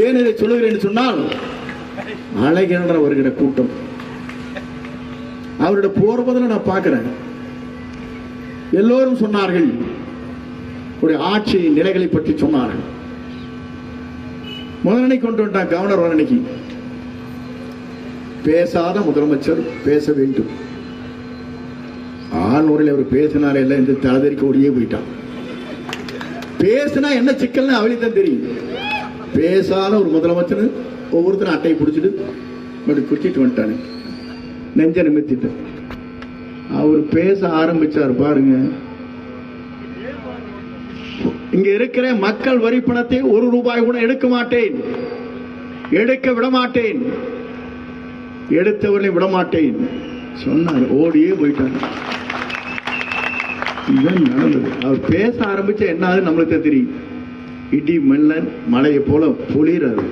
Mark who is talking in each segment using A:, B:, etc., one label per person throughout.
A: ஏன் இதை சொல்லுகிறேன் சொன்னால், அழகின்ற வருகிற கூட்டம் அவருடைய போர்வதில் நான் பார்க்கிறேன். எல்லோரும் சொன்னார்கள், ஆட்சி நிலைகளை பற்றி சொன்னார்கள். முதலனை கொண்டு வந்தார் கவர்னர். வர்ணனைக்கு பேசாத முதலமைச்சர் பேச வேண்டும். ஆளுநரில் அவர் பேசினாரே இல்லை, இந்த தலைதறிக்க ஓடியே போயிட்டான். பேசினா என்ன சிக்கல்னு அவளுக்கு தான் தெரியும். பேசாத ஒரு முதலமைச்சர் ஒவ்வொருத்தரும் அட்டையை பிடிச்சிட்டு குடிச்சிட்டு வந்துட்டானு நெஞ்ச நிமித்திட்டு அவர் பேச ஆரம்பிச்சார். பாருங்க, இங்க இருக்கிற மக்கள் வரி பணத்தை ₹1 கூட எடுக்க மாட்டேன், எடுக்க விட மாட்டேன், எடுத்தவர்களை விட மாட்டேன் சொன்னார். ஓடியே போயிட்டாங்க. இதுதான் நடந்தது. அவர் பேச ஆரம்பிச்ச என்ன நம்மளுக்கு தெரியும். இடி மல்லன் மழையை போல பொழிறாரு.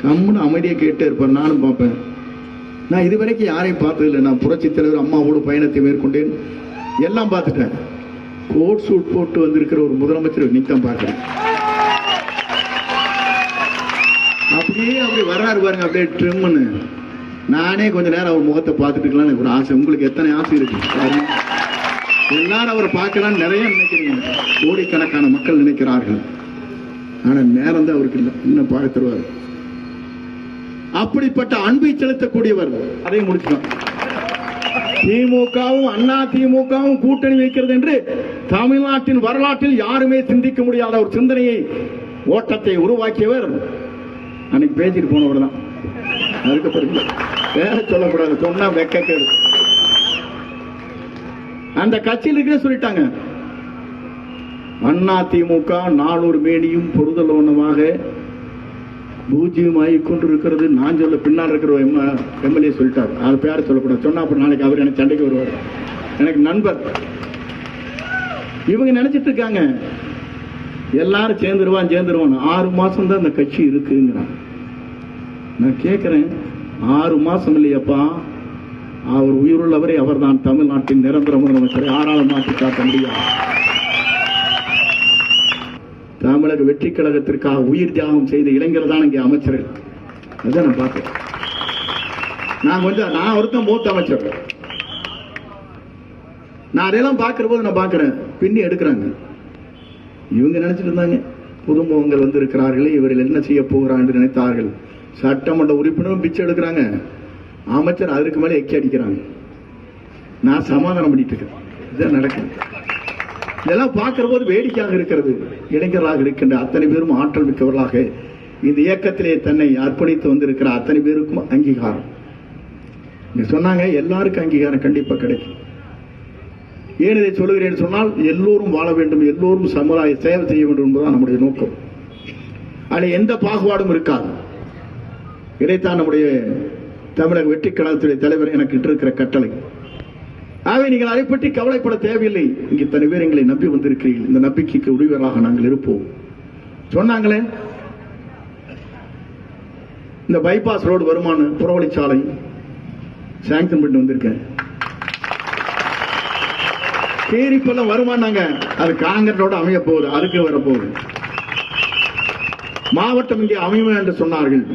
A: கம்முன்னு அமைதியை கேட்டே இருப்பார். நானும் பார்ப்பேன். நான் இதுவரைக்கும் யாரையும் பார்த்ததில்லை. நான் புரட்சி தலைவர் அம்மாவோட பயணத்தை மேற்கொண்டேன், எல்லாம் பார்த்துட்டேன். கோட் சூட் போட்டு வந்திருக்கிற ஒரு முதலமைச்சர் நிக்கம் பார்க்கிறேன். அப்படியே அப்படி வர்றாரு பாருங்க, அப்படியே ட்ரிம்னு. நானே கொஞ்ச நேரம் அவர் முகத்தை பார்த்துட்டு இருக்கலாம் எனக்கு ஒரு ஆசை. உங்களுக்கு எத்தனை ஆசை இருக்கு? எல்லாரும் அவரை பார்க்கலாம் நிறைய நினைக்கிறீங்க. கோடிக்கணக்கான மக்கள் நினைக்கிறார்கள். ஆனா நேரம் தான் அவருக்கு இல்லை. இன்னும் பார்க்க தருவார். அப்படிப்பட்ட அன்பை செலுத்தக்கூடியவர். அதை முடிச்சுக்கலாம். திமுகவும் அண்ணா திமுகவும் கூட்டணி வைக்கிறது என்று தமிழ்நாட்டின் வரலாற்றில் யாருமே சிந்திக்க முடியாத ஒரு சிந்தனையை, ஓட்டத்தை உருவாக்கியவர் அன்னைக்கு பேசிட்டு போனவர் தான். அதுக்கு பிறகு வேற சொல்லக்கூடாது, சொன்னா வெக்கக்கேடு. அந்த கட்சியில் இருக்க சொல்லிட்டாங்க, அண்ணா திமுக 400 மேனியும் பொருதலோனமாக பூஜ்ஜியமாகி கொண்டிருக்கிறது. நான் சொல்ல பின்னால் இருக்கிற எம்எல்ஏ சொல்லிட்டார். அது பேர் சொல்லக்கூடாது. சொன்னா அப்புறம் நாளைக்கு அவர் எனக்கு சண்டைக்கு வருவார். எனக்கு நண்பர். இவங்க நினைச்சிட்டு இருக்காங்க எல்லாரும் சேர்ந்துருவான் 6 மாசம் தான் அந்த கட்சி இருக்குங்கிறான். நான் கேட்கிறேன், 6 மாசம் இல்லையப்பா, அவர் உயிருள்ளவரை அவர் தான் தமிழ்நாட்டின் நிரந்தர முதலமைச்சரை யாராலும் மாற்றி காட்ட முடியாது. தமிழக வெற்றி கழகத்திற்காக உயிர் தியாகம் செய்த இளைஞர் தான் இங்கே அமைச்சர்கள். அதான் நான் பார்க்கிறேன். நான் ஒருத்தன் மூத்த அமைச்சர். நான் அதெல்லாம் பார்க்கிற போது நான் பார்க்கிறேன், பின்னி எடுக்கிறாங்க. இவங்க நினைச்சிட்டு இருந்தாங்க புதுமுகங்கள் வந்து இருக்கிறார்களே, இவர்கள் என்ன செய்ய போகிறார் என்று நினைத்தார்கள். சட்டமன்ற உறுப்பினரும் பிச்சை எடுக்கிறாங்க, அமைச்சர் அதற்கு மேலே எக்கி அடிக்கிறாங்க. நான் சமாதானம் பண்ணிட்டு இருக்கேன். இதுதான் நடக்குது. இதெல்லாம் பார்க்கிற போது வேடிக்கையாக இருக்கிறது. இளைஞர்களாக இருக்கின்ற அத்தனை பேரும் ஆற்றல் மிக்கவர்களாக இந்த இயக்கத்திலே தன்னை அர்ப்பணித்து வந்திருக்கிற அத்தனை பேருக்கும் அங்கீகாரம். சொன்னாங்க, எல்லாருக்கும் அங்கீகாரம் கண்டிப்பா கிடைக்கும். ஏன் இதை சொல்லுகிறேன் சொன்னால், எல்லோரும் வாழ வேண்டும், எல்லோரும் சமுதாய சேவை செய்ய வேண்டும் என்பதுதான் நம்முடைய நோக்கம். அதில் எந்த பாகுபாடும் இருக்காது. இதைத்தான் நம்முடைய தமிழக வெற்றி கழகத்துடைய தலைவர் எனக்கு இருக்கிற கட்டளை. ஆகவே நீங்கள் அதை பற்றி கவலைப்பட தேவையில்லை. இங்கே இத்தனை பேர் எங்களை நம்பி வந்திருக்கிறீர்கள். இந்த நம்பிக்கைக்கு உரியவராக நாங்கள் இருப்போம். சொன்னாங்களே, இந்த பைபாஸ் ரோடு வருமான புறவழிச்சாலை சாங்ஷன் பண்ணி வந்திருக்கேன். கேரிப்பெல்லாம் வருமானாங்க, அது காங்கிரஸோட அமைய போகுது, அதுக்கு வரப்போகுது. மாவட்டம் இங்கே அமையும் என்று சொன்னார்கள்.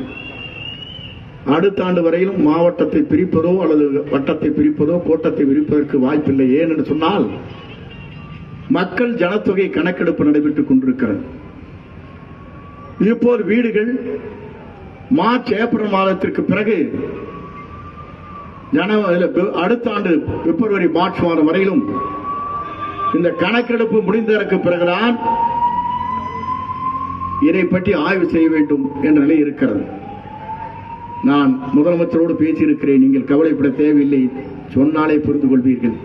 A: அடுத்த ஆண்டு வரையிலும் மாவட்டத்தை பிரிப்பதோ அல்லது வட்டத்தை பிரிப்பதோ கோட்டத்தை பிரிப்பதற்கு வாய்ப்பில்லை. ஏன் என்று சொன்னால், மக்கள் ஜனத்தொகை கணக்கெடுப்பு நடைபெற்றுக் கொண்டிருக்கிறது. இப்போது வீடுகள் மார்ச் ஏப்ரல் மாதத்திற்கு பிறகு அடுத்த ஆண்டு பிப்ரவரி மார்ச் மாதம் வரையிலும் இந்த கணக்கெடுப்பு முடிந்ததற்கு பிறகுதான் இதை பற்றி ஆய்வு செய்ய வேண்டும் என்ற நிலை இருக்கிறது. நான் முதலமைச்சரோடு பேசியிருக்கிறேன். நீங்கள் கவலைப்பட தேவையில்லை, சொன்னாலே புரிந்து கொள்வீர்கள்.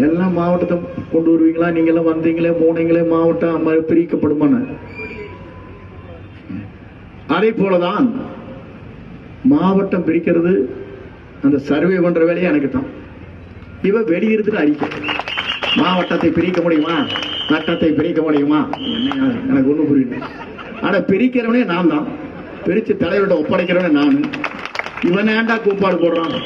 A: எல்லாம் மாவட்டத்தை கொண்டு வருவீங்களா? நீங்களாம் வந்தீங்களே, போனீங்களே, மாவட்டம் பிரிக்கப்படுமான. அதே போலதான் மாவட்டம் பிரிக்கிறது, அந்த சர்வே பண்ற வேலையை எனக்கு தான். இவ வெளியிருந்து அறிக்கை, மாவட்டத்தை பிரிக்க முடியுமா, சட்டத்தை பிரிக்க முடியுமா? எனக்கு ஒண்ணு புரியல. ஆனா பிரிக்கிறவனே நான் தான், பிரிச்சு தலைவரோட ஒப்படைக்கிறவனே நான். இவன் ஏண்டா கூப்பாடு போடுறான்?